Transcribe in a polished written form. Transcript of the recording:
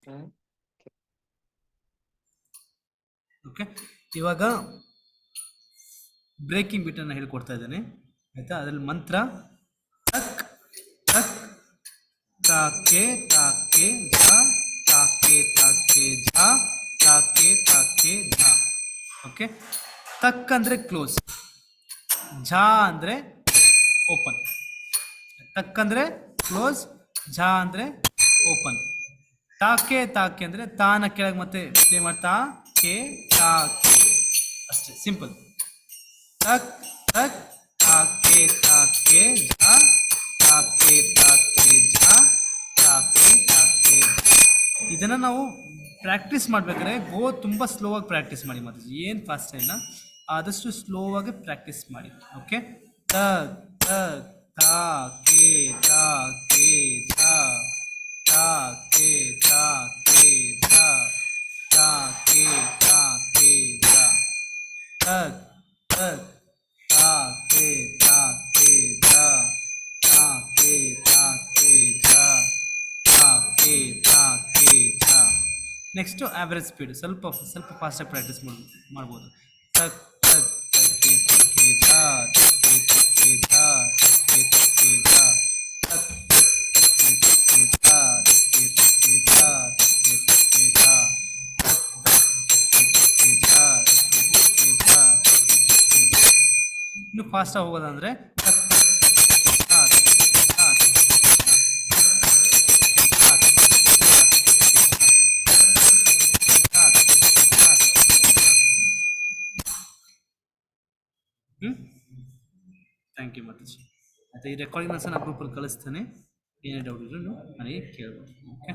ಹ್ಮ್ okay, ಇವಾಗ breaking ಬಿಟ್ ಅನ್ನು ಹೇಳ್ಕೊಡ್ತಾ ಇದ್ದೇನೆ, ಆಯ್ತಾ? ಅದ್ರಲ್ಲಿ ಮಂತ್ರ ತಕ್ ತಕ್ ತಾಕೆ ತಾಕೆ ಝ ತಾಕೆ ತಾಕೆ ಝ ತಾಕೆ ತಾಕೆ ಝ. ಓಕೆ, ತಕ್ ಅಂದ್ರೆ ಕ್ಲೋಸ್, ಝ ಅಂದ್ರೆ ಓಪನ್. ತಕ್ ಅಂದ್ರೆ ಕ್ಲೋಸ್, ಝ ಅಂದ್ರೆ ಓಪನ್. ತಾಕೆ ತಾಕೆ ಅಂದ್ರೆ ತಾನ ಕೆಳಗೆ ಮತ್ತೆ ಪ್ಲೇ ಮಾಡ್ತಾ ಕೆ ತಾಕೆ, ಅಷ್ಟೇ ಸಿಂಪಲ್. ತಕ್ ತಕ್ ತಾಕೆ ತಾಕೆ ಝ ತಾಕೆ ತಾಕೆ ಝ ತಾಕೆ ತಾಕೆ. ಇದನ್ನ ನಾವು ಪ್ರಾಕ್ಟೀಸ್ ಮಾಡ್ಬೇಕಾದ್ರೆ ತುಂಬ ಸ್ಲೋ ಆಗಿ ಪ್ರಾಕ್ಟೀಸ್ ಮಾಡಿ, ಮತ್ತೆ ಏನು ಫಾಸ್ಟ್ ಇಲ್ಲ, ಆದಷ್ಟು ಸ್ಲೋ ಆಗಿ ಪ್ರಾಕ್ಟೀಸ್ ಮಾಡಿ. ಓಕೆ, ತಕ್ ತಕ್ ತಾಕೆ ತಾಕೆ ಝ ತಾಕೆ ತಾಕೆ ಝ ತಾಕೆ ತಾಕೆ ಝ. ತಕ್ ತಕ್ ತಾಕೆ ತಾಕೆ ಝ ತಾಕೆ ತಾಕೆ ಝ ತಾಕೆ ತಾಕೆ ಝ. ನೆಕ್ಸ್ಟು ಆವ್ರೇಜ್ ಸ್ಪೀಡ್, ಸ್ವಲ್ಪ ಸ್ವಲ್ಪ ಫಾಸ್ಟಾಗಿ ಪ್ರಾಕ್ಟೀಸ್ ಮಾಡ್ಬೋದು. ತಕ್ ತಕ್ ತಕ್ಕೆ ತಕ್ಕೆ ಝ ತಕ್ಕೆ ತಕ್ಕೆ ಝ ತಕ್ಕೆ ತಕ್ಕೆ ಝ ತಕ್ ತಕ್ ತಕ್ಕೆ ತಕ್ಕೆ ಝ ತಕ್ಕೆ ತಕ್ಕೆ ಝ ತಕ್ಕೆ ತಕ್ಕೆ ಝ ತಕ್ ತಕ್ ತಕ್ಕೆ ತಕ್ಕೆ ಝ ತಕ್ಕೆ ತಕ್ಕೆ ಝ ತಕ್ಕೆ ತಕ್ಕೆ ಝ. ಇನ್ನು ಫಾಸ್ಟಾಗಿ ಹೋಗೋದಂದ್ರೆ ತಕ್ ತಕ್ ತಕ್ಕೆ ಝ ತಕ್ಕೆ ತಕ್ಕೆ ಝ ಥ್ಯಾಂಕ್ ಯು ಮಾತಾಜಿ. ಮತ್ತು ಈ ರೆಕಾರ್ಡಿಂಗ್ನ ಸಹ ನಾನು ಗ್ರೂಪಲ್ಲಿ ಕಳಿಸ್ತೇನೆ, ಏನೇ ಡೌಟ್ ಇದ್ರೂ ನನಗೆ ಕೇಳ್ಬೋದು. ಓಕೆ.